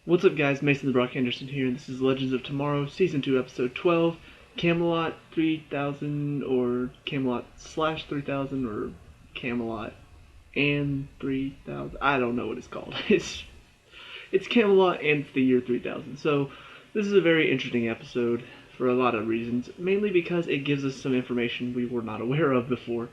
What's up, guys? Mason the Brock Henderson here, and this is Legends of Tomorrow, Season 2, Episode 12, Camelot 3000, or Camelot slash 3000, or Camelot and 3000. I don't know what it's called. It's Camelot and it's the year 3000. So this is a very interesting episode for a lot of reasons, mainly because it gives us some information we were not aware of before.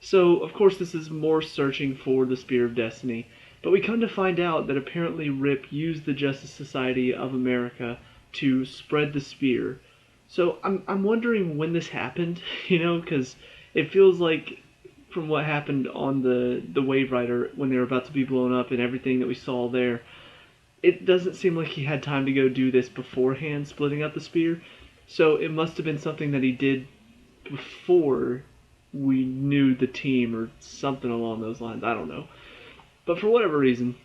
So, of course, this is more searching for the Spear of Destiny. But we come to find out that apparently Rip used the Justice Society of America to spread the spear. So I'm wondering when this happened, because it feels like from what happened on the Wave Rider when they were about to be blown up and everything that we saw there, it doesn't seem like he had time to go do this beforehand, splitting up the spear. So it must have been something that he did before we knew the team or something along those lines. I don't know. But for whatever reason,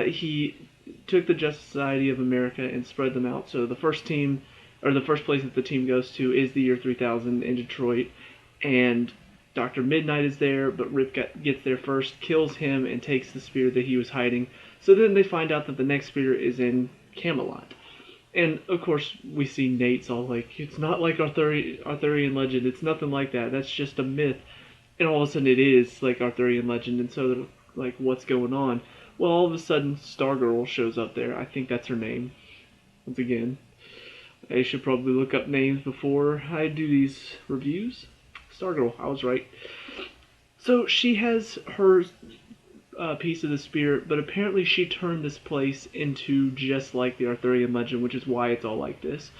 he took the Justice Society of America and spread them out. So the first team, or the first place that the team goes to, is the year 3000 in Detroit. And Dr. Mid-Nite is there, but Rip gets there first, kills him, and takes the spear that he was hiding. So then they find out that the next spear is in Camelot. And, of course, we see Nate's all like, it's not like Arthurian legend, it's nothing like that, that's just a myth. And all of a sudden it is like Arthurian legend, and so like, what's going on? Well, all of a sudden, Stargirl shows up there. I think that's her name. Once again, I should probably look up names before I do these reviews. Stargirl, I was right. So she has her piece of the spear, but apparently she turned this place into just like the Arthurian legend, which is why it's all like this.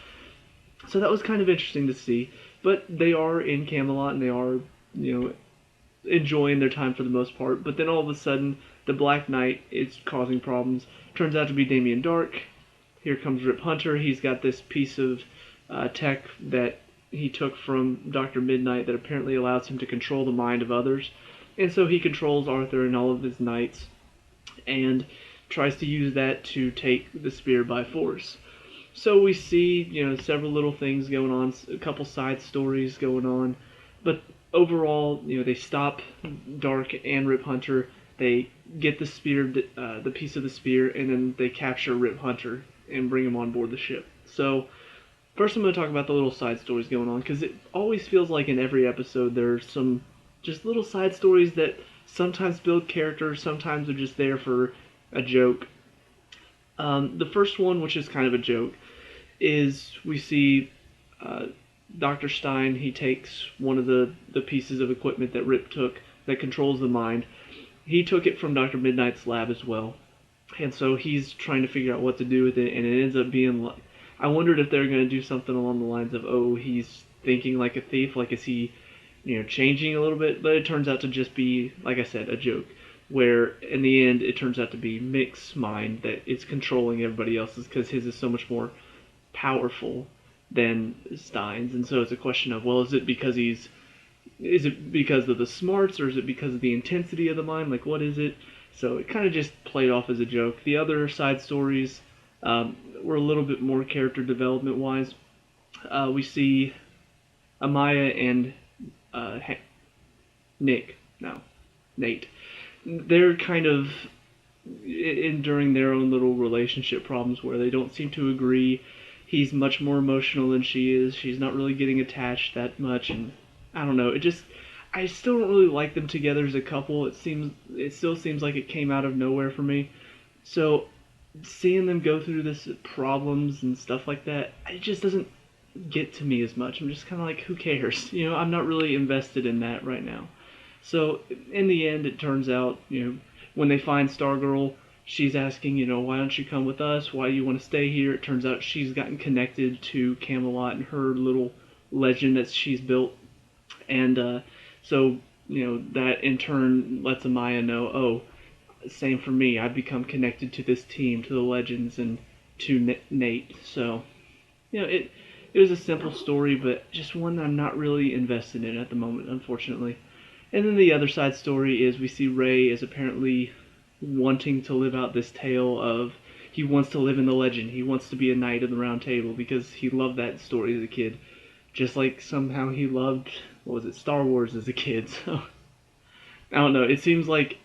So that was kind of interesting to see. But they are in Camelot, and they are, enjoying their time for the most part, but then all of a sudden the Black Knight is causing problems. Turns out to be Damien Dark. Here comes Rip Hunter. He's got this piece of tech that he took from Dr. Mid-Nite that apparently allows him to control the mind of others, and so he controls Arthur and all of his knights and tries to use that to take the spear by force. So we see, several little things going on, a couple side stories going on, but overall, they stop Dark and Rip Hunter. They get the spear, the piece of the spear, and then they capture Rip Hunter and bring him on board the ship. So, first I'm going to talk about the little side stories going on, because it always feels like in every episode there's some just little side stories that sometimes build character, sometimes are just there for a joke. The first one, which is kind of a joke, is we see Dr. Stein. He takes one of the pieces of equipment that Rip took that controls the mind. He took it from Dr. Mid-Nite's lab as well. And so he's trying to figure out what to do with it, and it ends up being like, I wondered if they're going to do something along the lines of, oh, he's thinking like a thief, like is he, changing a little bit, but it turns out to just be, like I said, a joke, where in the end it turns out to be Mick's mind that is controlling everybody else's, because his is so much more powerful than Stein's, and so it's a question of, well, is it because of the smarts, or is it because of the intensity of the mind? Like, what is it? So it kind of just played off as a joke. The other side stories were a little bit more character development wise. We see Amaya and Nate. They're kind of enduring their own little relationship problems where they don't seem to agree. He's much more emotional than she is. She's not really getting attached that much, and I don't know. I still don't really like them together as a couple. It still seems like it came out of nowhere for me. So seeing them go through this problems and stuff like that, it just doesn't get to me as much. I'm just kind of like, who cares? I'm not really invested in that right now. So in the end, it turns out, when they find Stargirl, she's asking, why don't you come with us? Why do you want to stay here? It turns out she's gotten connected to Camelot and her little legend that she's built. And so, that in turn lets Amaya know, oh, same for me. I've become connected to this team, to the legends, and to Nate. So, it was a simple story, but just one that I'm not really invested in at the moment, unfortunately. And then the other side story is we see Ray is apparently wanting to live out this tale of he wants to live in the legend. He wants to be a knight of the Round Table because he loved that story as a kid, just like somehow he loved, Star Wars as a kid. So I don't know. It seems like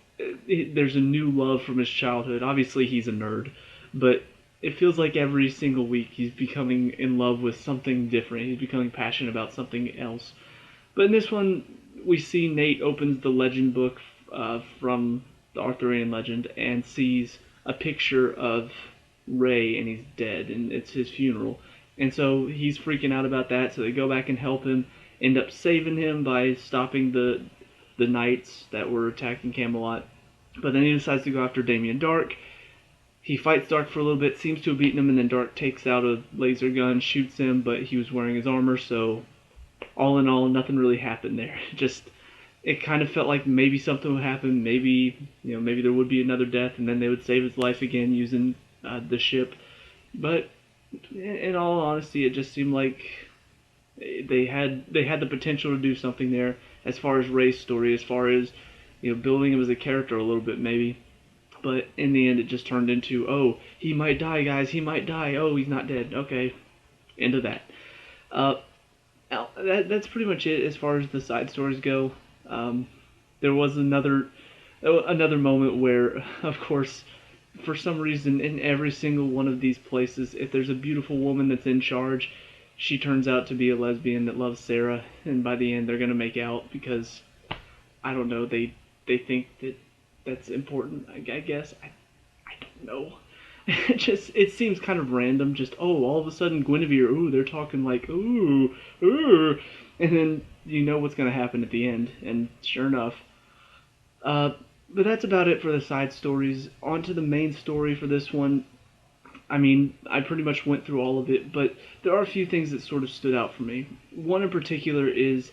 there's a new love from his childhood. Obviously, he's a nerd, but it feels like every single week he's becoming in love with something different. He's becoming passionate about something else. But in this one, we see Nate opens the legend book from the Arthurian legend and sees a picture of Ray, and he's dead, and it's his funeral. And so he's freaking out about that. So they go back and help him, end up saving him by stopping the knights that were attacking Camelot. But then he decides to go after Damien Dark. He fights Dark for a little bit, seems to have beaten him, and then Dark takes out a laser gun, shoots him, but he was wearing his armor, so all in all, nothing really happened there. Just, it kind of felt like maybe something would happen, maybe there would be another death, and then they would save his life again using the ship. But in all honesty, it just seemed like they had the potential to do something there as far as Ray's story, as far as building him as a character a little bit maybe. But in the end, it just turned into, oh, he might die, guys, he might die. Oh, he's not dead. Okay, end of that. That's pretty much it as far as the side stories go. There was another moment where, of course, for some reason, in every single one of these places, if there's a beautiful woman that's in charge, she turns out to be a lesbian that loves Sarah, and by the end they're gonna make out because I don't know, they think that's important. I guess I don't know. It seems kind of random. Just all of a sudden Guinevere, they're talking like ooh, and then you know what's gonna happen at the end, and sure enough. But that's about it for the side stories. On to the main story for this one. I mean, I pretty much went through all of it, but there are a few things that sort of stood out for me. One in particular is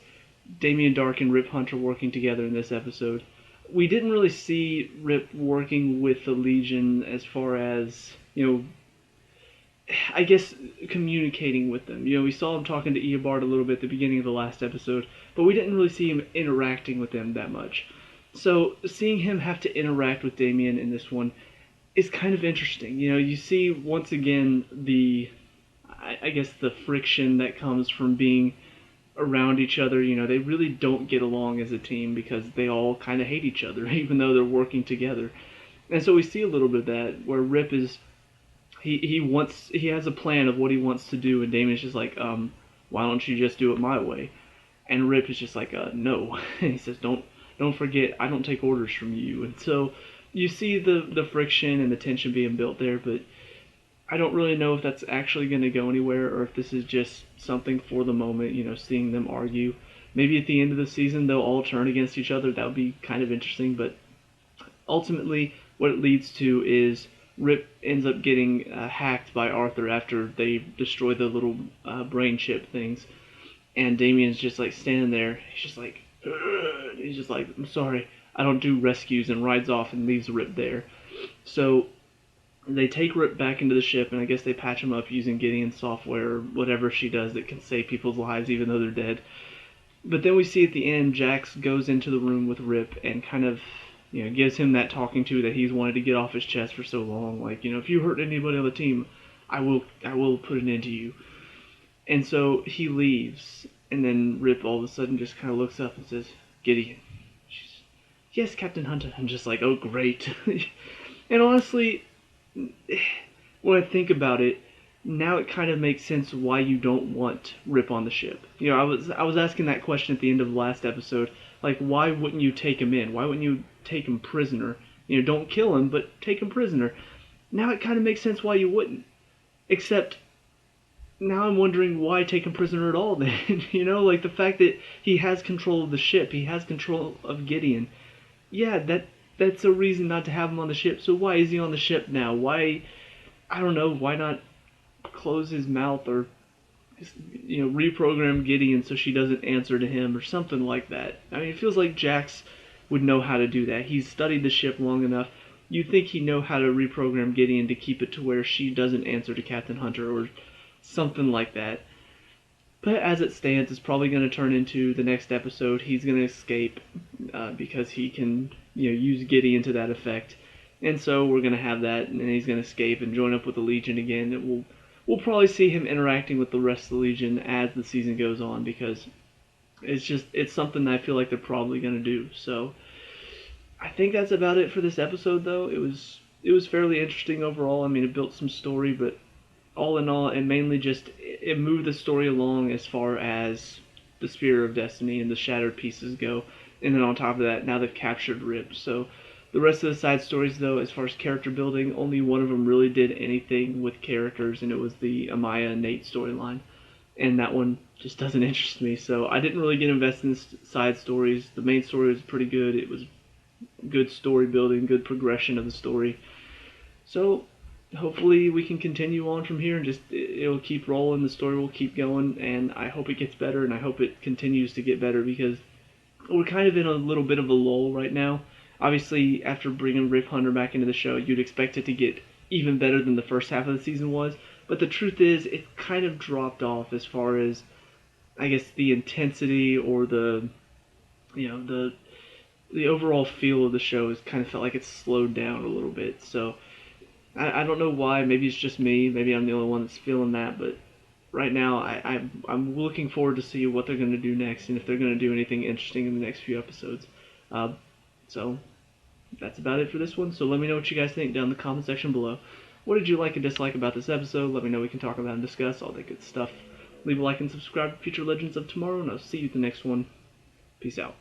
Damien Dark and Rip Hunter working together in this episode. We didn't really see Rip working with the Legion as far as, I guess communicating with them. We saw him talking to Eobard a little bit at the beginning of the last episode, but we didn't really see him interacting with them that much. So seeing him have to interact with Damien in this one is kind of interesting. You see once again I guess the friction that comes from being around each other. They really don't get along as a team because they all kind of hate each other, even though they're working together. And so we see a little bit of that where Rip is he has a plan of what he wants to do, and Damien's just like, why don't you just do it my way? And Rip is just like, no. And he says, don't forget, I don't take orders from you. And so you see the friction and the tension being built there, but I don't really know if that's actually going to go anywhere or if this is just something for the moment, seeing them argue. Maybe at the end of the season they'll all turn against each other. That would be kind of interesting, but ultimately what it leads to is Rip ends up getting hacked by Arthur after they destroy the little brain chip things. And Damien's just like standing there. He's just like, ugh. He's just like, I'm sorry, I don't do rescues, and rides off and leaves Rip there. So they take Rip back into the ship, and I guess they patch him up using Gideon's software or whatever she does that can save people's lives even though they're dead. But then we see at the end, Jax goes into the room with Rip and kind of, gives him that talking to that he's wanted to get off his chest for so long. Like, if you hurt anybody on the team, I will put an end to you. And so he leaves, and then Rip all of a sudden just kind of looks up and says, Gideon. Yes, Captain Hunter. I'm just like, oh, great. And honestly, when I think about it, now it kind of makes sense why you don't want Rip on the ship. I was asking that question at the end of the last episode, like, why wouldn't you take him in? Why wouldn't you take him prisoner? Don't kill him, but take him prisoner. Now it kind of makes sense why you wouldn't. Except, now I'm wondering why take him prisoner at all then. Like the fact that he has control of the ship, he has control of Gideon. Yeah, that's a reason not to have him on the ship. So why is he on the ship now? Why, I don't know, why not close his mouth or reprogram Gideon so she doesn't answer to him or something like that? I mean, it feels like Jax would know how to do that. He's studied the ship long enough. You'd think he'd know how to reprogram Gideon to keep it to where she doesn't answer to Captain Hunter or something like that. But as it stands, it's probably going to turn into the next episode. He's going to escape because he can, use Gideon to that effect. And so we're going to have that, and then he's going to escape and join up with the Legion again. And we'll probably see him interacting with the rest of the Legion as the season goes on because it's something that I feel like they're probably going to do. So I think that's about it for this episode, though. It was it was fairly interesting overall. I mean, it built some story, but all in all, it mainly just it moved the story along as far as the Spear of Destiny and the Shattered Pieces go. And then on top of that, now they've captured Rip. So the rest of the side stories, though, as far as character building, only one of them really did anything with characters, and it was the Amaya and Nate storyline. And that one just doesn't interest me. So I didn't really get invested in side stories. The main story was pretty good. It was good story building, good progression of the story. So hopefully we can continue on from here and just it'll keep rolling. The story will keep going, and I hope it gets better, and I hope it continues to get better because we're kind of in a little bit of a lull right now. Obviously, after bringing Rip Hunter back into the show, you'd expect it to get even better than the first half of the season was. But the truth is, it kind of dropped off as far as, I guess, the intensity or the overall feel of the show has kind of felt like it's slowed down a little bit. So I don't know why. Maybe it's just me. Maybe I'm the only one that's feeling that. But right now, I'm looking forward to see what they're going to do next and if they're going to do anything interesting in the next few episodes. So that's about it for this one. So let me know what you guys think down in the comment section below. What did you like and dislike about this episode? Let me know. We can talk about and discuss all that good stuff. Leave a like and subscribe to future Legends of Tomorrow, and I'll see you at the next one. Peace out.